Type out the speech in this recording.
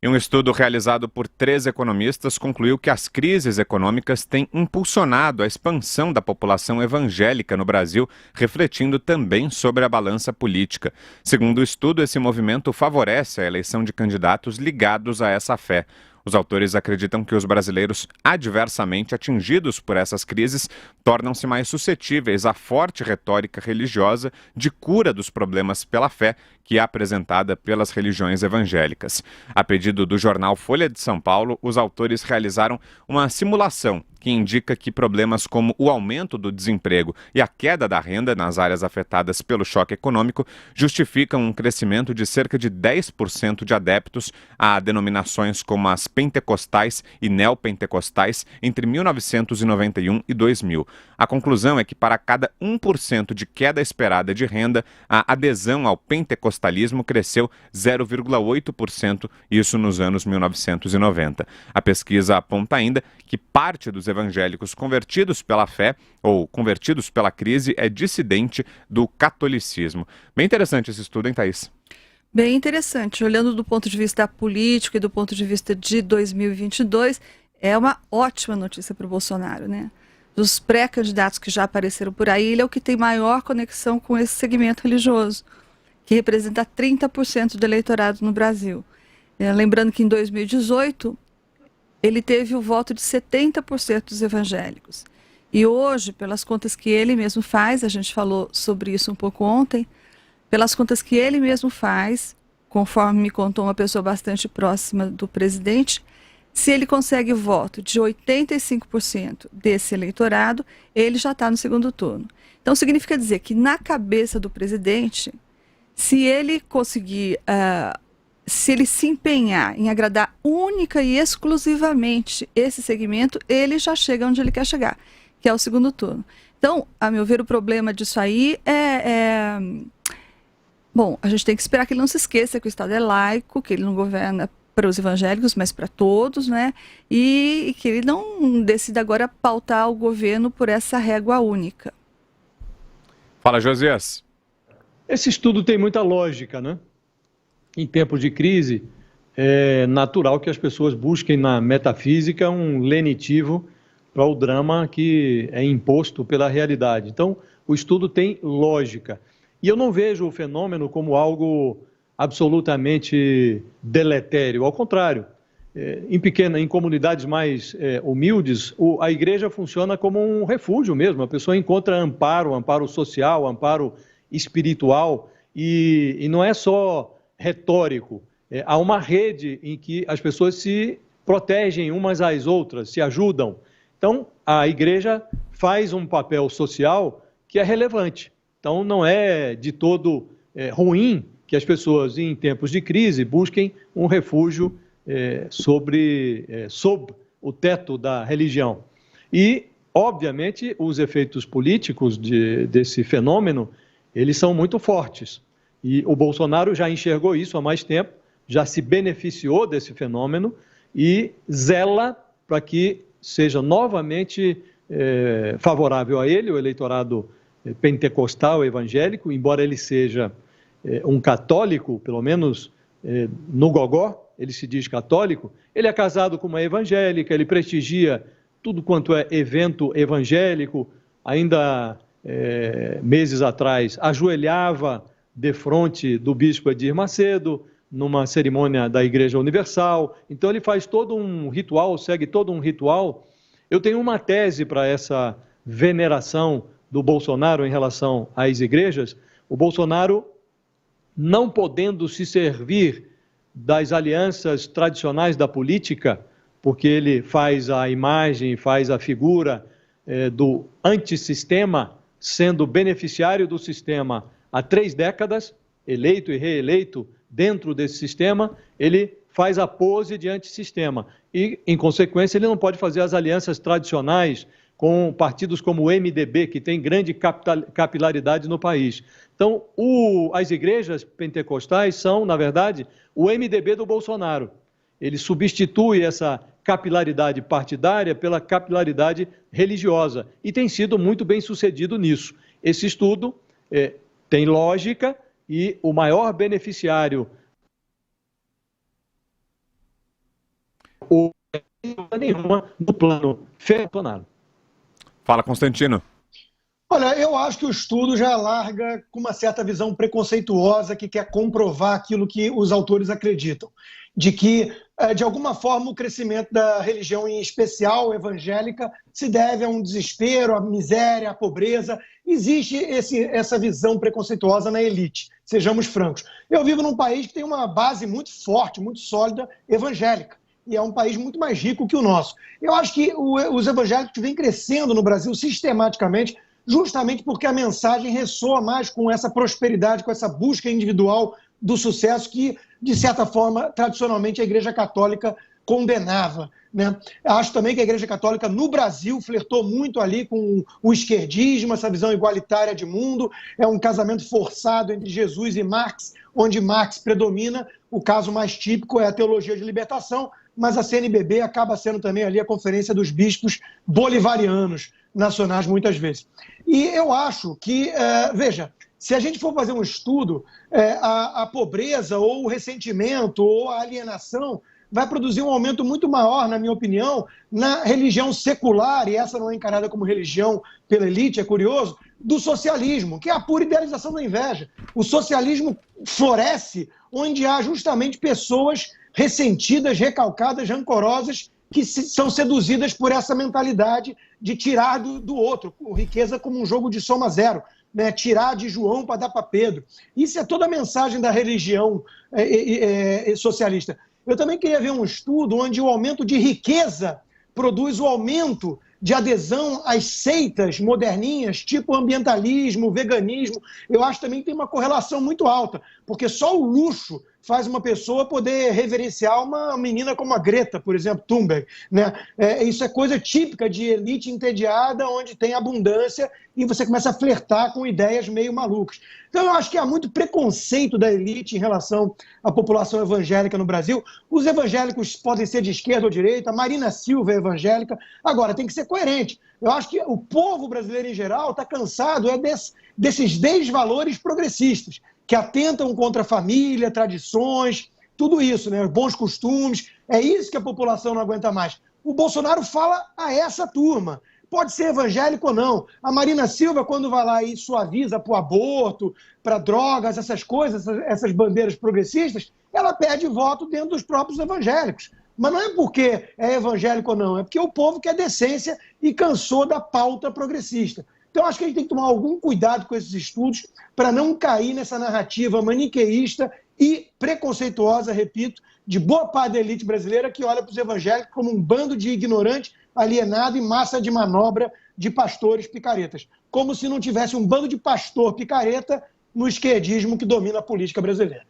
E um estudo realizado por 3 economistas concluiu que as crises econômicas têm impulsionado a expansão da população evangélica no Brasil, refletindo também sobre a balança política. Segundo o estudo, esse movimento favorece a eleição de candidatos ligados a essa fé. Os autores acreditam que os brasileiros adversamente atingidos por essas crises tornam-se mais suscetíveis à forte retórica religiosa de cura dos problemas pela fé que é apresentada pelas religiões evangélicas. A pedido do jornal Folha de São Paulo, os autores realizaram uma simulação que indica que problemas como o aumento do desemprego e a queda da renda nas áreas afetadas pelo choque econômico justificam um crescimento de cerca de 10% de adeptos a denominações como as pentecostais e neopentecostais entre 1991 e 2000. A conclusão é que para cada 1% de queda esperada de renda, a adesão ao pentecostalismo cresceu 0,8%, isso nos anos 1990. A pesquisa aponta ainda que parte dos evangélicos convertidos pela fé ou convertidos pela crise é dissidente do catolicismo. Bem interessante esse estudo, hein, Thaís? Bem interessante. Olhando do ponto de vista político e do ponto de vista de 2022, é uma ótima notícia para o Bolsonaro, né? Dos pré-candidatos que já apareceram por aí, ele é o que tem maior conexão com esse segmento religioso, que representa 30% do eleitorado no Brasil. Lembrando que em 2018, ele teve o voto de 70% dos evangélicos. E hoje, pelas contas que ele mesmo faz, a gente falou sobre isso um pouco ontem, pelas contas que ele mesmo faz, conforme me contou uma pessoa bastante próxima do presidente, se ele consegue voto de 85% desse eleitorado, ele já está no segundo turno. Então, significa dizer que na cabeça do presidente, se ele conseguir, se ele se empenhar em agradar única e exclusivamente esse segmento, ele já chega onde ele quer chegar, que é o segundo turno. Então, a meu ver, o problema disso aí Bom, a gente tem que esperar que ele não se esqueça que o Estado é laico, que ele não governa para os evangélicos, mas para todos, né? E que ele não decida agora pautar o governo por essa régua única. Fala, Josias. Esse estudo tem muita lógica, né? Em tempos de crise, é natural que as pessoas busquem na metafísica um lenitivo para o drama que é imposto pela realidade. Então, o estudo tem lógica. E eu não vejo o fenômeno como algo absolutamente deletério, ao contrário. Em comunidades mais humildes, a igreja funciona como um refúgio mesmo, a pessoa encontra amparo, amparo social, amparo espiritual, e não é só retórico, há uma rede em que as pessoas se protegem umas às outras, se ajudam. Então, a igreja faz um papel social que é relevante. Então, não é de todo ruim que as pessoas, em tempos de crise, busquem um refúgio sob o teto da religião. E, obviamente, os efeitos políticos desse fenômeno, eles são muito fortes. E o Bolsonaro já enxergou isso há mais tempo, já se beneficiou desse fenômeno e zela para que seja novamente favorável a ele, o eleitorado pentecostal evangélico, embora ele seja um católico, pelo menos no gogó, ele se diz católico, ele é casado com uma evangélica, ele prestigia tudo quanto é evento evangélico, ainda meses atrás ajoelhava defronte do bispo Edir Macedo, numa cerimônia da Igreja Universal, então ele faz todo um ritual, segue todo um ritual. Eu tenho uma tese para essa veneração do Bolsonaro em relação às igrejas. O Bolsonaro, não podendo se servir das alianças tradicionais da política, porque ele faz a imagem, faz a figura do antissistema, sendo beneficiário do sistema há 3 décadas, eleito e reeleito dentro desse sistema, ele faz a pose de antissistema. E, em consequência, ele não pode fazer as alianças tradicionais com partidos como o MDB, que tem grande capilaridade no país. Então, as igrejas pentecostais são, na verdade, o MDB do Bolsonaro. Ele substitui essa capilaridade partidária pela capilaridade religiosa e tem sido muito bem sucedido nisso. Esse estudo tem lógica e o maior beneficiário ou nenhuma no plano Bolsonaro. Fala, Constantino. Olha, eu acho que o estudo já larga com uma certa visão preconceituosa que quer comprovar aquilo que os autores acreditam, de que, de alguma forma, o crescimento da religião, em especial evangélica, se deve a um desespero, à miséria, à pobreza. Existe essa visão preconceituosa na elite, sejamos francos. Eu vivo num país que tem uma base muito forte, muito sólida, evangélica, e é um país muito mais rico que o nosso. Eu acho que os evangélicos vêm crescendo no Brasil sistematicamente, justamente porque a mensagem ressoa mais com essa prosperidade, com essa busca individual do sucesso que, de certa forma, tradicionalmente a Igreja Católica condenava, né? Acho também que a Igreja Católica no Brasil flertou muito ali com o esquerdismo, essa visão igualitária de mundo, é um casamento forçado entre Jesus e Marx, onde Marx predomina. O caso mais típico é a teologia de libertação, mas a CNBB acaba sendo também ali a Conferência dos Bispos Bolivarianos nacionais, muitas vezes. E eu acho que, veja, se a gente for fazer um estudo, a pobreza ou o ressentimento ou a alienação vai produzir um aumento muito maior, na minha opinião, na religião secular, e essa não é encarada como religião pela elite, é curioso, do socialismo, que é a pura idealização da inveja. O socialismo floresce onde há justamente pessoas ressentidas, recalcadas, rancorosas, que são seduzidas por essa mentalidade de tirar do outro, riqueza como um jogo de soma zero, né? Tirar de João para dar para Pedro. Isso é toda a mensagem da religião socialista. Eu também queria ver um estudo onde o aumento de riqueza produz o aumento de adesão às seitas moderninhas, tipo ambientalismo, veganismo. Eu acho também que tem uma correlação muito alta, porque só o luxo faz uma pessoa poder reverenciar uma menina como a Greta, por exemplo, Thunberg, né? Isso é coisa típica de elite entediada, onde tem abundância e você começa a flertar com ideias meio malucas. Então eu acho que há muito preconceito da elite em relação à população evangélica no Brasil. Os evangélicos podem ser de esquerda ou direita, Marina Silva é evangélica. Agora, tem que ser coerente. Eu acho que o povo brasileiro em geral está cansado desses desvalores progressistas, que atentam contra a família, tradições, tudo isso, né? Os bons costumes. É isso que a população não aguenta mais. O Bolsonaro fala a essa turma. Pode ser evangélico ou não. A Marina Silva, quando vai lá e suaviza para o aborto, para drogas, essas coisas, essas bandeiras progressistas, ela perde voto dentro dos próprios evangélicos. Mas não é porque é evangélico ou não, é porque o povo quer decência e cansou da pauta progressista. Então, acho que a gente tem que tomar algum cuidado com esses estudos para não cair nessa narrativa maniqueísta e preconceituosa, repito, de boa parte da elite brasileira que olha para os evangélicos como um bando de ignorante, alienado e massa de manobra de pastores picaretas. Como se não tivesse um bando de pastor picareta no esquerdismo que domina a política brasileira.